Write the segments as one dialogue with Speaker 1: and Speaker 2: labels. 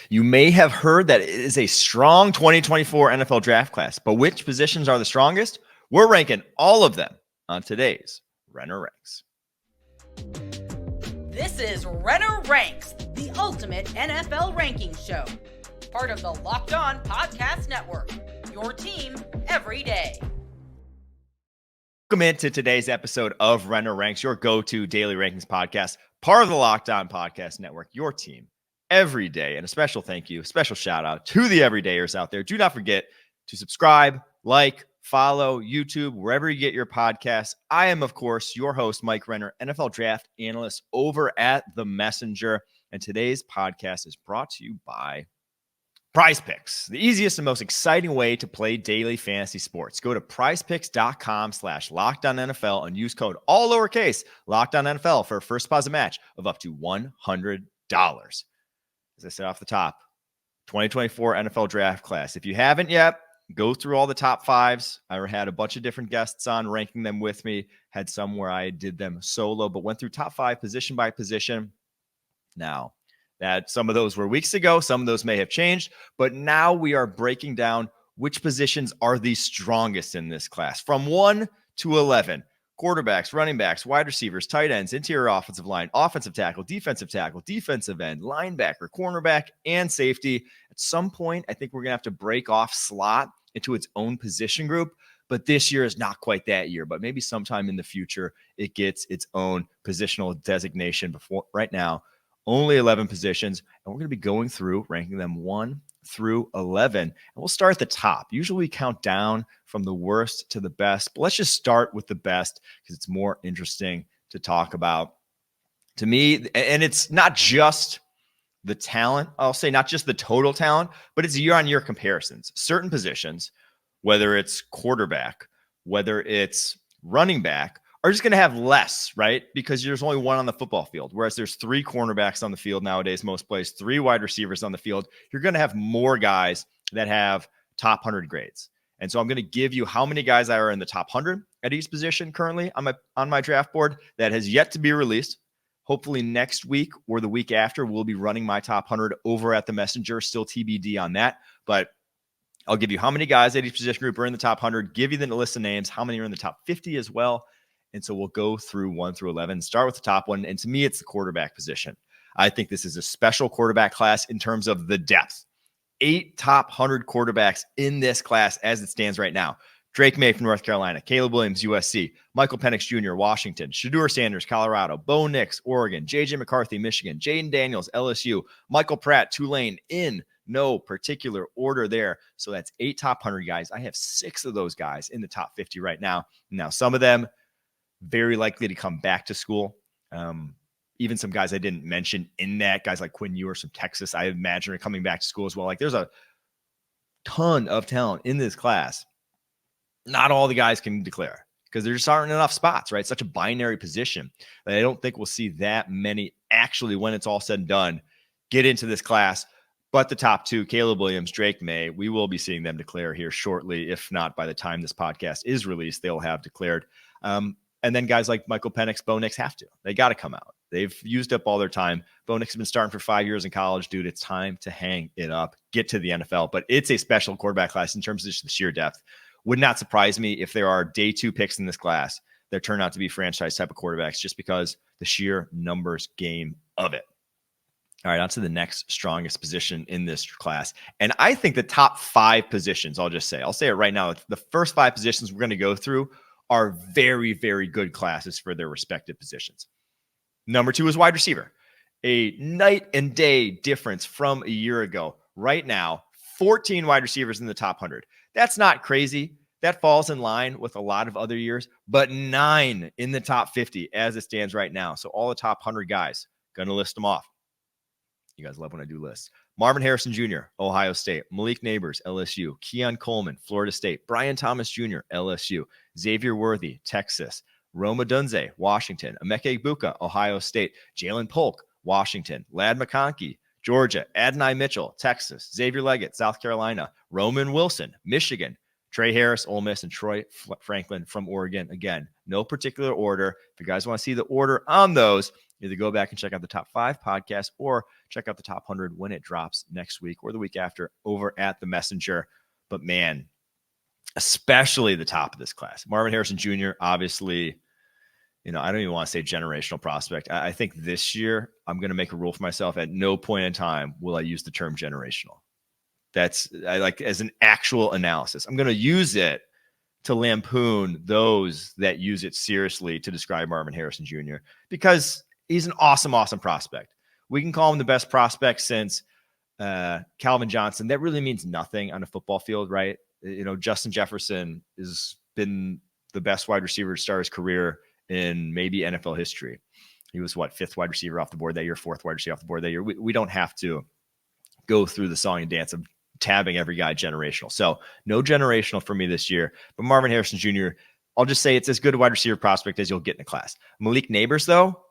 Speaker 1: You may have heard that it is a strong 2024 NFL draft class, but which positions are the strongest? We're ranking all of them on today's Renner Ranks.
Speaker 2: This is Renner Ranks, the ultimate NFL ranking show. Part of the Locked On Podcast Network, your team every day.
Speaker 1: Welcome into today's episode of Renner Ranks, your go-to daily rankings podcast, part of the Locked On Podcast Network, your team every day. And a special thank you, special shout out to the everydayers out there. Do not forget to subscribe, like, follow YouTube, wherever you get your podcasts. I am, of course, your host, Mike Renner, NFL draft analyst over at The Messenger. And today's podcast is brought to you by PrizePicks, the easiest and most exciting way to play daily fantasy sports. Go to prizepicks.com/LockedOnNFL and use code all lowercase LockedOnNFL for a first deposit match of up to $100. As I said off the top, 2024 NFL draft class. If you haven't yet, go through all the top fives. I had a bunch of different guests on ranking them with me. Had some where I did them solo, but went through top five position by position. Now, that some of those were weeks ago. Some of those may have changed, but now we are breaking down which positions are the strongest in this class from 1 to 11. Quarterbacks, running backs, wide receivers, tight ends, interior offensive line, offensive tackle, defensive end, linebacker, cornerback, and safety. At some point, I think we're going to have to break off slot into its own position group, but this year is not quite that year, but maybe sometime in the future, it gets its own positional designation. Before right now, only 11 positions, and we're going to be going through ranking them 1 through 11. And we'll start at the top. Usually we count down from the worst to the best, but let's just start with the best because it's more interesting to talk about. To me, and it's not just the talent, I'll say not just the total talent, but it's year-on-year comparisons. Certain positions, whether it's quarterback, whether it's running back, are just going to have less, right? Because there's only one on the football field, whereas there's 3 cornerbacks on the field nowadays, most plays, 3 wide receivers on the field. You're going to have more guys that have top 100 grades. And so I'm going to give you how many guys are in the top 100 at each position currently on my draft board that has yet to be released. Hopefully next week or the week after, we'll be running my top 100 over at the Messenger, still TBD on that. But I'll give you how many guys at each position group are in the top 100, give you the list of names, how many are in the top 50 as well. And so we'll go through 1 through 11, start with the top one. And to me, it's the quarterback position. I think this is a special quarterback class in terms of the depth. 8 top 100 quarterbacks in this class as it stands right now. Drake May from North Carolina, Caleb Williams, USC, Michael Penix Jr., Washington, Shedeur Sanders, Colorado, Bo Nix, Oregon, J.J. McCarthy, Michigan, Jaden Daniels, LSU, Michael Pratt, Tulane, in no particular order there. So that's 8 top 100 guys. I have 6 of those guys in the top 50 right now. Now, some of them very likely to come back to school. Even some guys I didn't mention in that, guys like Quinn Ewers from Texas, I imagine are coming back to school as well. Like there's a ton of talent in this class. Not all the guys can declare because there just aren't enough spots, right? Such a binary position that I don't think we'll see that many actually, when it's all said and done, get into this class. But the top 2, Caleb Williams, Drake May, we will be seeing them declare here shortly. If not, by the time this podcast is released, they'll have declared. And then guys like Michael Penix, Bo Nix have to. They got to come out. They've used up all their time. Bo Nix has been starting for 5 years in college. Dude, it's time to hang it up, get to the NFL. But it's a special quarterback class in terms of just the sheer depth. Would not surprise me if there are day 2 picks in this class that turn out to be franchise type of quarterbacks just because the sheer numbers game of it. All right, on to the next strongest position in this class. And I think the top 5 positions, I'll say it right now, the first 5 positions we're going to go through are very, very good classes for their respective positions. Number 2 is wide receiver. A night and day difference from a year ago. Right now, 14 wide receivers in the top 100. That's not crazy. That falls in line with a lot of other years, but 9 in the top 50 as it stands right now. So all the top 100 guys, going to list them off. You guys love when I do lists. Marvin Harrison Jr., Ohio State. Malik Neighbors, LSU. Keon Coleman, Florida State. Brian Thomas Jr., LSU. Xavier Worthy, Texas. Rome Odunze, Washington. Emeka Egbuka, Ohio State. Jalen Polk, Washington. Ladd McConkey, Georgia. Adonai Mitchell, Texas. Xavier Leggett, South Carolina. Roman Wilson, Michigan. Trey Harris, Ole Miss, and Troy Franklin from Oregon. Again, no particular order. If you guys want to see the order on those, Either go back and check out the top 5 podcast or check out the top 100 when it drops next week or the week after over at the Messenger. But man, especially the top of this class, Marvin Harrison Jr., obviously, I don't even want to say generational prospect. I think this year I'm going to make a rule for myself. At no point in time will I use the term generational. I like as an actual analysis. I'm going to use it to lampoon those that use it seriously to describe Marvin Harrison Jr. because he's an awesome, awesome prospect. We can call him the best prospect since Calvin Johnson. That really means nothing on a football field, right? Justin Jefferson has been the best wide receiver to start his career in maybe NFL history. He was 5th wide receiver off the board that year, 4th wide receiver off the board that year. We don't have to go through the song and dance of tabbing every guy generational. So no generational for me this year, but Marvin Harrison Jr., I'll just say it's as good a wide receiver prospect as you'll get in the class. Malik Neighbors, though,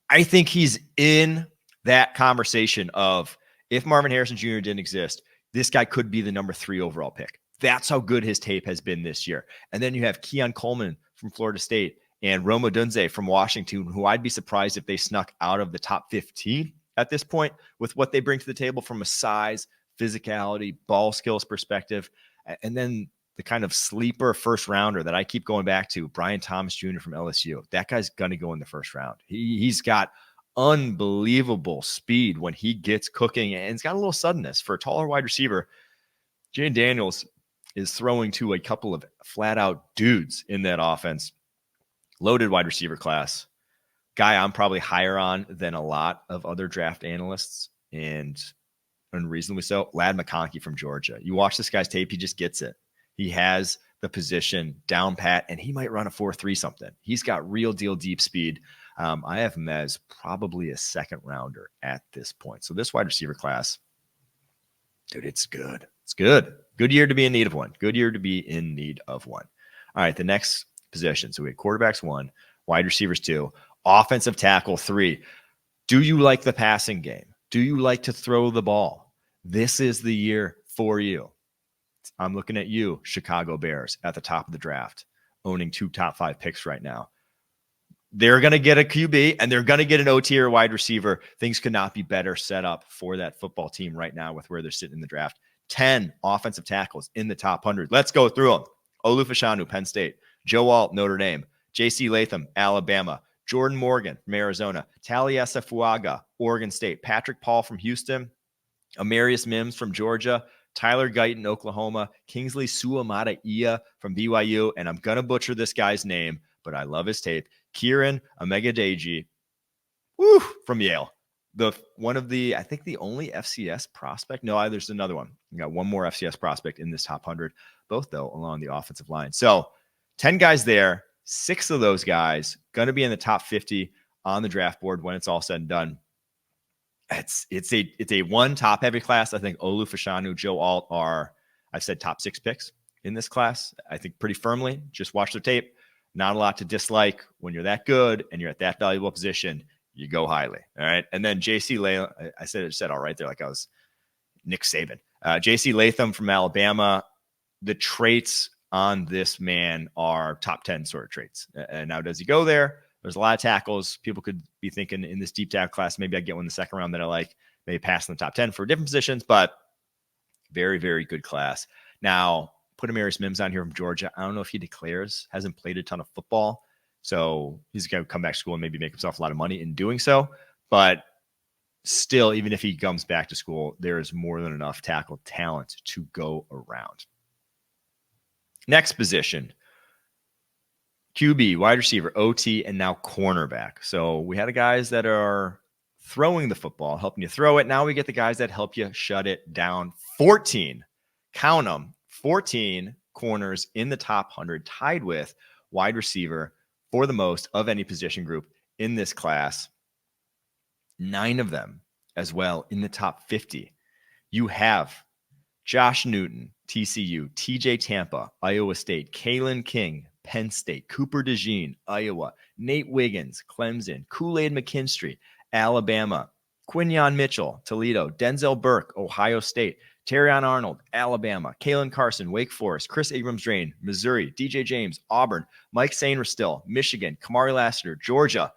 Speaker 1: I think he's in that conversation of if Marvin Harrison Jr. didn't exist, this guy could be the number 3 overall pick. That's how good his tape has been this year. And then you have Keon Coleman from Florida State and Rome Odunze from Washington, who I'd be surprised if they snuck out of the top 15 at this point with what they bring to the table from a size, physicality, ball skills perspective. And then the kind of sleeper first rounder that I keep going back to, Brian Thomas Jr. from LSU. That guy's going to go in the first round. He's got unbelievable speed when he gets cooking, and he's got a little suddenness for a taller wide receiver. Jane Daniels is throwing to a couple of flat out dudes in that offense. Loaded wide receiver class. Guy I'm probably higher on than a lot of other draft analysts, and unreasonably so. Ladd McConkey from Georgia. You watch this guy's tape, he just gets it. He has the position down pat, and he might run a 4.3 something. He's got real deal deep speed. I have him as probably a second rounder at this point. So this wide receiver class, dude, it's good. It's good. Good year to be in need of one. Good year to be in need of one. All right, the next position. So we had quarterbacks 1, wide receivers 2, offensive tackle 3. Do you like the passing game? Do you like to throw the ball? This is the year for you. I'm looking at you, Chicago Bears, at the top of the draft, owning 2 top 5 picks right now. They're going to get a QB and they're going to get an OT or wide receiver. Things could not be better set up for that football team right now with where they're sitting in the draft. 10 offensive tackles in the top 100. Let's go through them. Olu Fashanu, Penn State. Joe Alt, Notre Dame. J.C. Latham, Alabama. Jordan Morgan from Arizona. Taliesa Fuaga, Oregon State. Patrick Paul from Houston. Amarius Mims from Georgia. Tyler Guyton, Oklahoma. Kingsley Suamata-Ia from BYU. And I'm going to butcher this guy's name, but I love his tape. Kieran Omegadeji from Yale. I think the only FCS prospect. No, there's another one. We got one more FCS prospect in this top 100, both though along the offensive line. So 10 guys there, 6 of those guys going to be in the top 50 on the draft board when it's all said and done. It's a one top heavy class. I think Olu Fashanu, Joe Alt are, I've said top 6 picks in this class. I think pretty firmly. Just watch their tape. Not a lot to dislike. When you're that good and you're at that valuable position, you go highly. All right. And then J.C. Latham, I said all right there like I was Nick Saban. J.C. Latham from Alabama. The traits on this man are top 10 sort of traits. And now does he go there? There's a lot of tackles. People could be thinking in this deep tackle class, maybe I get one in the second round that I like, maybe pass in the top 10 for different positions, but very, very good class. Now, put Amarius Mims on here from Georgia. I don't know if he declares, hasn't played a ton of football. So he's going to come back to school and maybe make himself a lot of money in doing so. But still, even if he comes back to school, there is more than enough tackle talent to go around. Next position, QB, wide receiver, OT, and now cornerback. So we had the guys that are throwing the football, helping you throw it. Now we get the guys that help you shut it down. 14, count them, 14 corners in the top 100, tied with wide receiver for the most of any position group in this class. 9 of them as well in the top 50. You have Josh Newton, TCU, TJ Tampa, Iowa State, Kalen King, Penn State, Cooper DeJean, Iowa, Nate Wiggins, Clemson, Kool-Aid McKinstry, Alabama, Quinyon Mitchell, Toledo, Denzel Burke, Ohio State, Terrion Arnold, Alabama, Kalen Carson, Wake Forest, Chris Abrams-Drain, Missouri, DJ James, Auburn, Mike Sainristil, Michigan, Kamari Lassiter, Georgia,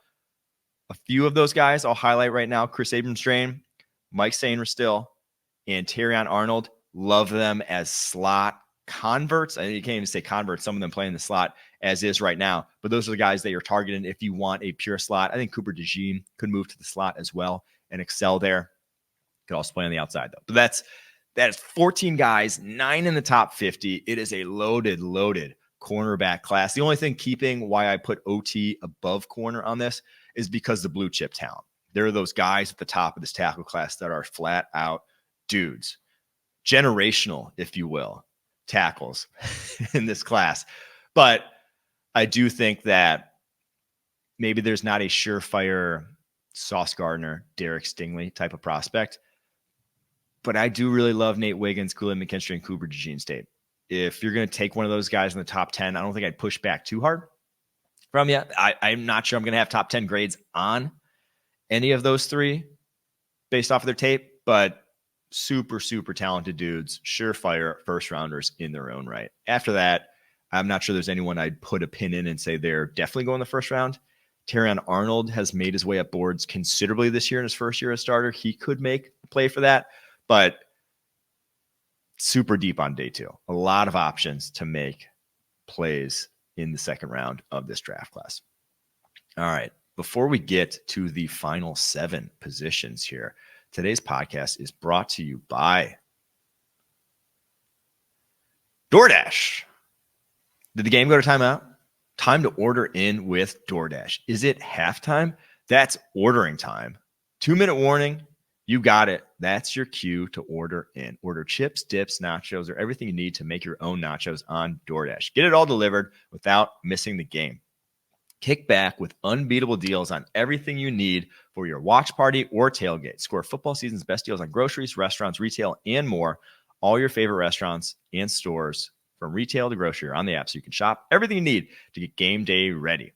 Speaker 1: A few of those guys I'll highlight right now: Chris Abrams-Drain, Mike Sainristil, and Terrion Arnold. Love them as slot converts. I mean, you can't even say converts. Some of them play in the slot as is right now, but those are the guys that you're targeting if you want a pure slot. I think Cooper DeJean could move to the slot as well and excel there. Could also play on the outside though. But that is 14 guys, 9 in the top 50. It is a loaded cornerback class. The only thing keeping why I put OT above corner on this is because the blue chip talent. There are those guys at the top of this tackle class that are flat out dudes, generational, if you will, tackles in this class. But I do think that maybe there's not a surefire Sauce Gardner, Derek Stingley type of prospect. But I do really love Nate Wiggins, Kool-Aid McKinstry, and Cooper DeJean's tape. If you're going to take one of those guys in the top 10, I don't think I'd push back too hard from you. I'm not sure I'm going to have top 10 grades on any of those three based off of their tape, but super talented dudes, surefire first rounders in their own right. After that, I'm not sure there's anyone I'd put a pin in and say they're definitely going the first round. Terrion Arnold has made his way up boards considerably this year in his first year as starter. He could make a play for that, but super deep on day 2. A lot of options to make plays in the second round of this draft class. All right. Before we get to the final 7 positions here, today's podcast is brought to you by DoorDash. Did the game go to timeout? Time to order in with DoorDash. Is it halftime? That's ordering time. 2-minute warning. You got it. That's your cue to order in. Order chips, dips, nachos, or everything you need to make your own nachos on DoorDash. Get it all delivered without missing the game. Kick back with unbeatable deals on everything you need for your watch party or tailgate. Score football season's best deals on groceries, restaurants, retail, and more. All your favorite restaurants and stores from retail to grocery are on the app, so you can shop everything you need to get game day ready.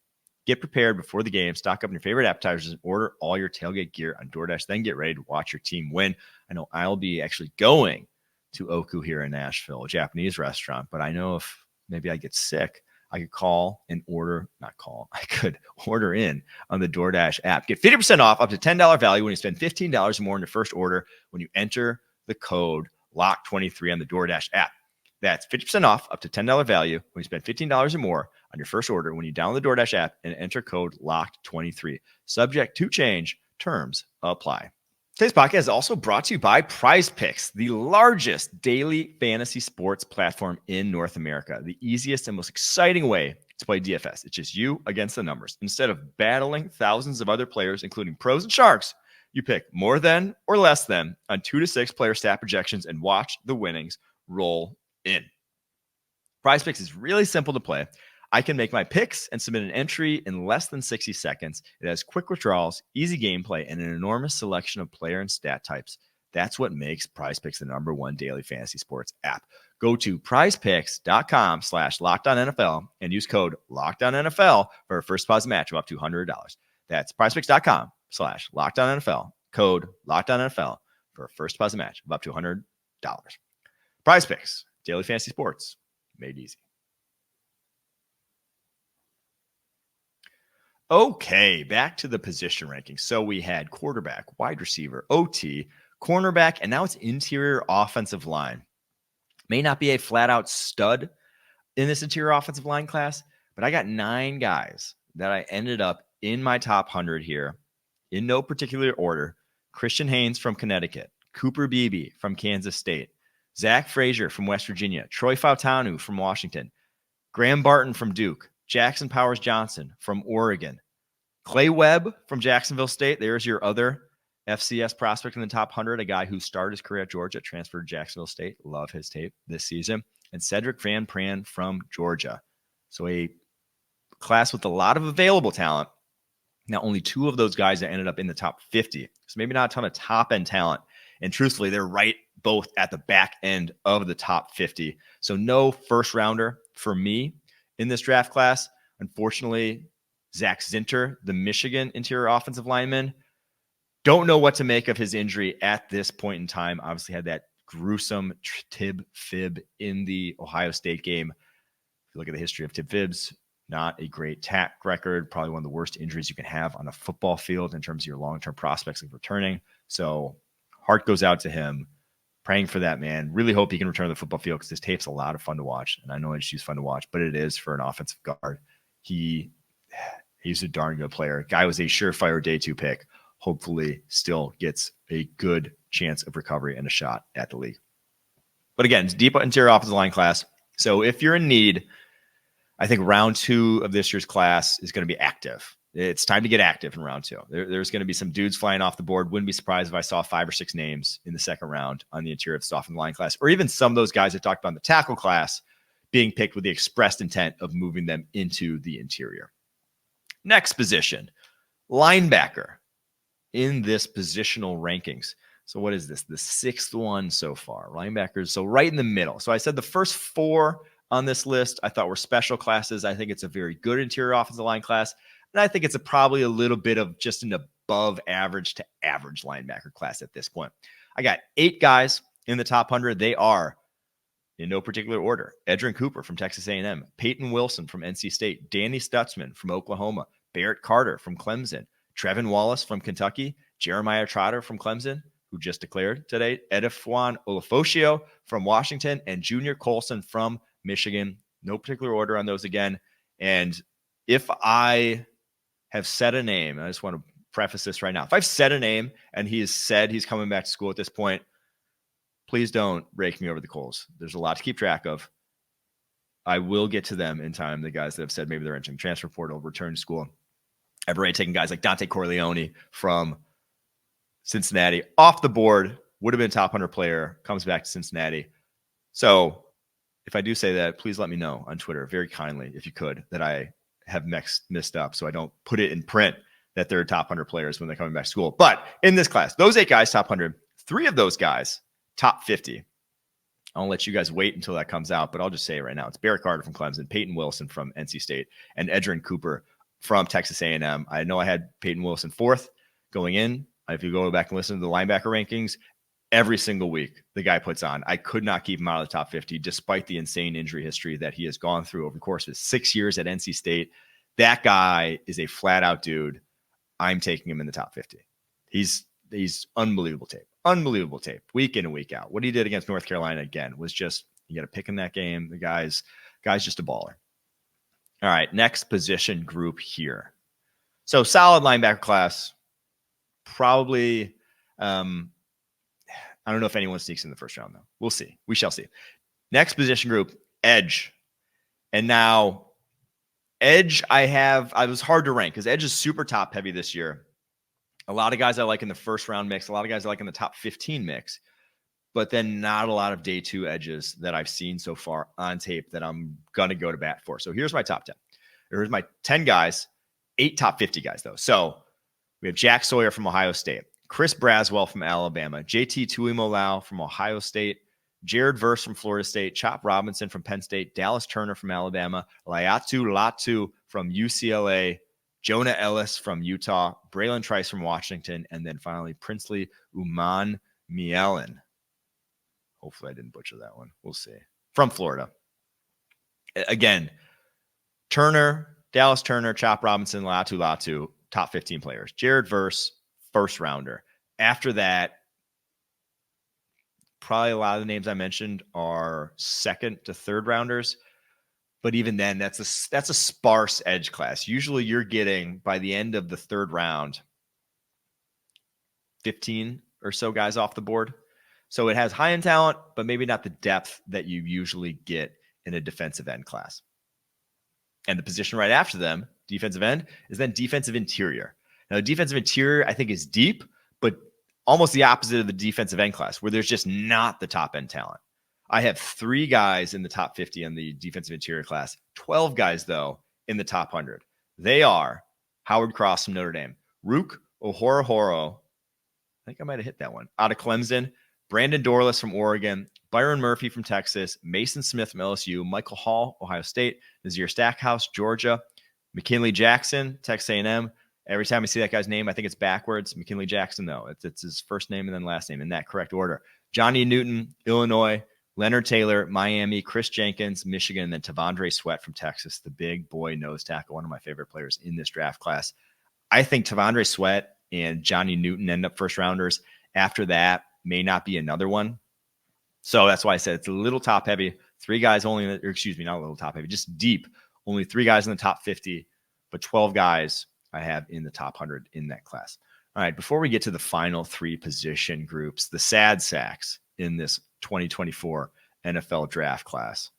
Speaker 1: Get prepared before the game, stock up on your favorite appetizers, and order all your tailgate gear on DoorDash. Then get ready to watch your team win. I know I'll be actually going to Oku here in Nashville, a Japanese restaurant, but I know if maybe I get sick, I could I could order in on the DoorDash app. Get 50% off up to $10 value when you spend $15 or more in your first order when you enter the code LOCK23 on the DoorDash app. That's 50% off up to $10 value when you spend $15 or more on your first order when you download the DoorDash app and enter code LOCKED23. Subject to change. Terms apply. Today's podcast is also brought to you by PrizePicks, the largest daily fantasy sports platform in North America. The easiest and most exciting way to play DFS. It's just you against the numbers. Instead of battling thousands of other players, including pros and sharks, you pick more than or less than on 2 to 6 player stat projections and watch the winnings roll in. PrizePicks is really simple to play. I can make my picks and submit an entry in less than 60 seconds. It has quick withdrawals, easy gameplay, and an enormous selection of player and stat types. That's what makes PrizePicks the #1 daily fantasy sports app. Go to prizepicks.com/LockedOnNFL and use code LockedOnNFL for a first deposit match of up to $100. That's prizepicks.com/LockedOnNFL, code LockedOnNFL for a first deposit match of up to $100. PrizePicks, daily fantasy sports made easy. Okay, back to the position rankings. So we had quarterback, wide receiver, OT, cornerback, and now it's interior offensive line. May not be a flat-out stud in this interior offensive line class, but I got 9 guys that I ended up in my top 100 here in no particular order. Christian Haynes from Connecticut, Cooper Beebe from Kansas State, Zach Frazier from West Virginia, Troy Fautanu from Washington, Graham Barton from Duke, Jackson Powers Johnson from Oregon, Clay Webb from Jacksonville State. There's your other FCS prospect in the top 100, a guy who started his career at Georgia, transferred to Jacksonville State. Love his tape this season. And Cedric Van Pran from Georgia. So a class with a lot of available talent. Now, only 2 of those guys that ended up in the top 50. So maybe not a ton of top-end talent. And truthfully, they're right both at the back end of the top 50. So no first rounder for me in this draft class. Unfortunately, Zach Zinter, the Michigan interior offensive lineman, don't know what to make of his injury at this point in time. Obviously had that gruesome tib fib in the Ohio State game. If you look at the history of tib fibs, Not a great tack record, probably one of the worst injuries you can have on a football field in terms of your long-term prospects of returning. So heart goes out to him. Praying for that, man. Really hope he can return to the football field because this tape's a lot of fun to watch. And I know it's fun to watch, but it is for an offensive guard. He's a darn good player. Guy was a surefire day 2 pick. Hopefully still gets a good chance of recovery and a shot at the league. But again, it's deep interior offensive line class. So if you're in need, I think round 2 of this year's class is going to be active. It's time to get active in round 2. There's going to be some dudes flying off the board. Wouldn't be surprised if I saw 5 or 6 names in the second round on the interior of the offensive line class, or even some of those guys I talked about in the tackle class being picked with the expressed intent of moving them into the interior. Next position, linebacker in this positional rankings. So what is this? The 6th one so far. Linebackers, so right in the middle. So I said the first 4 on this list I thought were special classes. I think it's a very good interior offensive line class. And I think it's probably a little bit of just an above average to average linebacker class at this point. I got 8 guys in the top 100. They are, in no particular order, Edgerrin Cooper from Texas A&M, Peyton Wilson from NC State, Danny Stutzman from Oklahoma, Barrett Carter from Clemson, Trevin Wallace from Kentucky, Jeremiah Trotter from Clemson, who just declared today, Edefwan Olafosio from Washington, and Junior Colson from Michigan. No particular order on those again. And if I have said a name, I just want to preface this right now. If I've said a name and he has said he's coming back to school at this point, please don't rake me over the coals. There's a lot to keep track of. I will get to them in time, the guys that have said maybe they're entering transfer portal, return to school. I've already taken guys like Dante Corleone from Cincinnati off the board, would have been a top 100 player, comes back to Cincinnati. So if I do say that, please let me know on Twitter very kindly, if you could, that I have missed up so I don't put it in print that they're top 100 players when they're coming back to school. But in this class, those 8 guys, top 100, 3 of those guys, top 50. I'll let you guys wait until that comes out, but I'll just say it right now. It's Barrett Carter from Clemson, Peyton Wilson from NC State, and Edgerrin Cooper from Texas A&M. I know I had Peyton Wilson 4th going in. If you go back and listen to the linebacker rankings, every single week the guy puts on. I could not keep him out of the top 50 despite the insane injury history that he has gone through over the course of his 6 years at NC State. That guy is a flat out dude. I'm taking him in the top 50. He's unbelievable tape, week in and week out. What he did against North Carolina again was just, you got to pick in that game. The guy's just a baller. All right, next position group here. So solid linebacker class. Probably, I don't know if anyone sneaks in the first round, though. We'll see. We shall see. Next position group, edge. And now, edge, I was hard to rank because edge is super top heavy this year. A lot of guys I like in the first round mix, a lot of guys I like in the top 15 mix, but then not a lot of day 2 edges that I've seen so far on tape that I'm going to go to bat for. So here's my top 10. Here's my 10 guys, 8 top 50 guys, though. So we have Jack Sawyer from Ohio State, Chris Braswell from Alabama, JT Tuimoloau from Ohio State, Jared Verse from Florida State, Chop Robinson from Penn State, Dallas Turner from Alabama, Laiatu Latu from UCLA, Jonah Ellis from Utah, Braylon Trice from Washington, and then finally Princely Uman Mielen. Hopefully I didn't butcher that one. We'll see. From Florida. Again, Turner, Dallas Turner, Chop Robinson, Latu, top 15 players. Jared Verse, first rounder. After that, probably a lot of the names I mentioned are second to third rounders. But even then, that's a sparse edge class. Usually you're getting, by the end of the third round, 15 or so guys off the board. So it has high-end talent, but maybe not the depth that you usually get in a defensive end class. And the position right after them, defensive end, is then defensive interior. Now, the defensive interior, I think, is deep, but almost the opposite of the defensive end class, where there's just not the top-end talent. I have 3 guys in the top 50 in the defensive interior class, 12 guys, though, in the top 100. They are Howard Cross from Notre Dame, Rook Ohorohoro, I think I might have hit that one, out of Clemson, Brandon Dorless from Oregon, Byron Murphy from Texas, Mason Smith from LSU, Michael Hall, Ohio State, Nazir Stackhouse, Georgia, McKinley Jackson, Texas A&M. Every time I see that guy's name, I think it's backwards. McKinley Jackson, though. It's his first name and then last name in that correct order. Johnny Newton, Illinois, Leonard Taylor, Miami, Chris Jenkins, Michigan, and then Tavondre Sweat from Texas, the big boy nose tackle, one of my favorite players in this draft class. I think Tavondre Sweat and Johnny Newton end up first rounders. After that, may not be another one. So that's why I said it's a little top heavy. 3 guys only, or excuse me, not a little top heavy, just deep. Only 3 guys in the top 50, but 12 guys I have in the top 100 in that class. All right, before we get to the final 3 position groups, the sad sacks in this 2024 NFL draft class.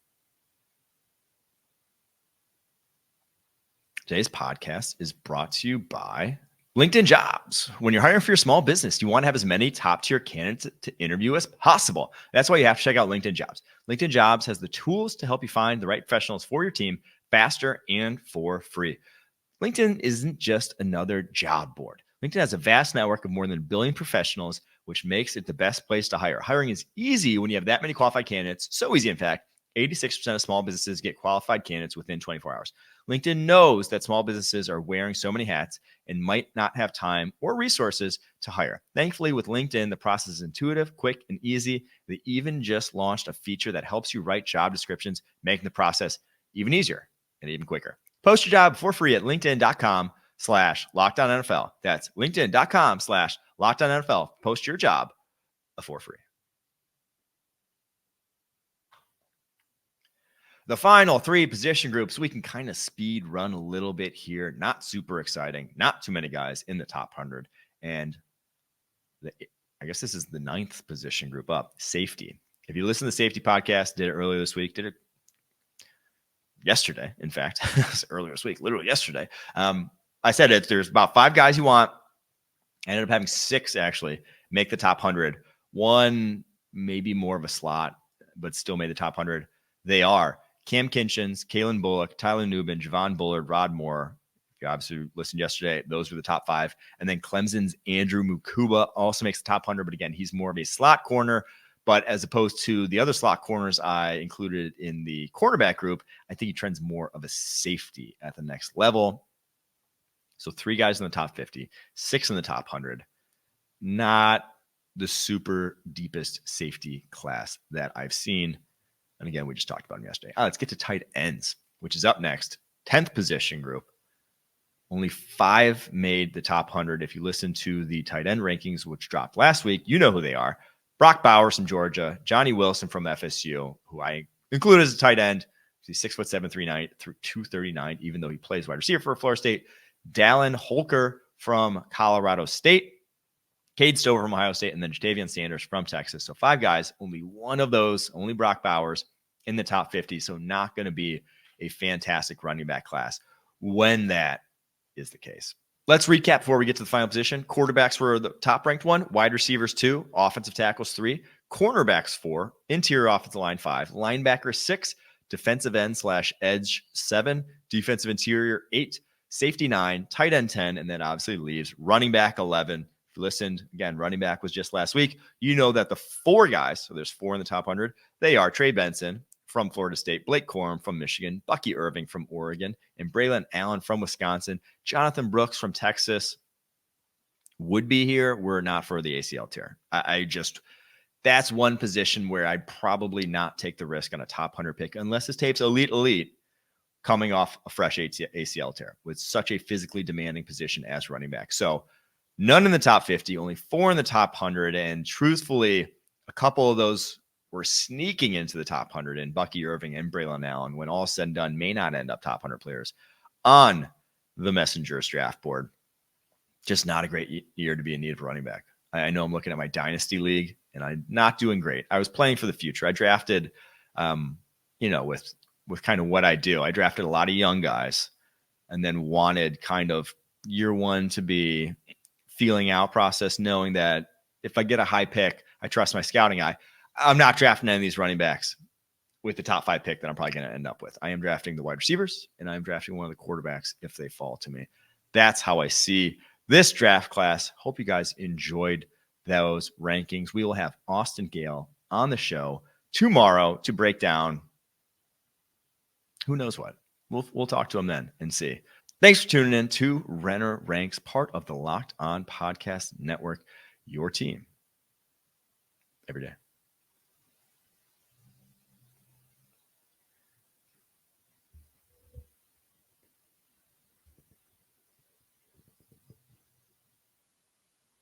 Speaker 1: Today's podcast is brought to you by LinkedIn Jobs. When you're hiring for your small business, you want to have as many top-tier candidates to interview as possible. That's why you have to check out LinkedIn Jobs. LinkedIn Jobs has the tools to help you find the right professionals for your team faster and for free. LinkedIn isn't just another job board. LinkedIn has a vast network of more than 1 billion professionals, which makes it the best place to hire. Hiring is easy when you have that many qualified candidates. So easy, in fact. 86% of small businesses get qualified candidates within 24 hours. LinkedIn knows that small businesses are wearing so many hats and might not have time or resources to hire. Thankfully, with LinkedIn, the process is intuitive, quick, and easy. They even just launched a feature that helps you write job descriptions, making the process even easier and even quicker. Post your job for free at linkedin.com/LockedOnNFL. That's linkedin.com/LockedOnNFL. Post your job for free. The final 3 position groups, we can kind of speed run a little bit here. Not super exciting. Not too many guys in the top 100. And I guess this is the 9th position group up, safety. If you listen to the safety podcast, did it earlier this week, did it yesterday, in fact, earlier this week, literally yesterday. I said it, there's about 5 guys you want. I ended up having 6 actually make the top 100. 1 maybe more of a slot, but still made the top 100. They are Cam Kinchins, Kalen Bullock, Tyler Nubin, Javon Bullard, Rod Moore. If you obviously listened yesterday, those were the top 5. And then Clemson's Andrew Mukuba also makes the top 100, but again, he's more of a slot corner. But as opposed to the other slot corners I included in the cornerback group, I think he trends more of a safety at the next level. So 3 guys in the top 50, 6 in the top 100. Not the super deepest safety class that I've seen. And again, we just talked about him yesterday. Let's get to tight ends, which is up next. 10th position group. Only 5 made the top 100. If you listen to the tight end rankings, which dropped last week, you know who they are. Brock Bowers from Georgia, Johnny Wilson from FSU, who I include as a tight end. He's 6'7", 239, even though he plays wide receiver for Florida State. Dallin Holker from Colorado State, Cade Stover from Ohio State, and then Jatavian Sanders from Texas. So 5 guys, only one of those, only Brock Bowers in the top 50. So not going to be a fantastic running back class when that is the case. Let's recap before we get to the final position. Quarterbacks were the top ranked 1, wide receivers 2, offensive tackles 3, cornerbacks 4, interior offensive line 5, linebacker 6, defensive end / edge 7, defensive interior 8, safety 9, tight end 10, and then obviously leaves running back 11. If you listened, again, running back was just last week. You know that the 4 guys, so there's 4 in the top 100, they are Trey Benson from Florida State, Blake Corum from Michigan, Bucky Irving from Oregon, and Braylon Allen from Wisconsin. Jonathan Brooks from Texas would be here were it not for the ACL tear. That's one position where I'd probably not take the risk on a top 100 pick unless his tape's elite coming off a fresh ACL tear with such a physically demanding position as running back. So none in the top 50, only 4 in the top 100. And truthfully, a couple of those were sneaking into the top 100 in Bucky Irving and Braylon Allen. When all said and done, may not end up top 100 players on the Messenger's draft board. Just not a great year to be in need of a running back. I know I'm looking at my dynasty league and I'm not doing great. I was playing for the future. I drafted, with kind of what I do, I drafted a lot of young guys and then wanted kind of year 1 to be feeling out process, knowing that if I get a high pick, I trust my scouting eye. I'm not drafting any of these running backs with the top 5 pick that I'm probably going to end up with. I am drafting the wide receivers and I'm drafting one of the quarterbacks if they fall to me. That's how I see this draft class. Hope you guys enjoyed those rankings. We will have Austin Gale on the show tomorrow to break down who knows what. We'll talk to him then and see. Thanks for tuning in to Renner Ranks, part of the Locked On Podcast Network, your team every day.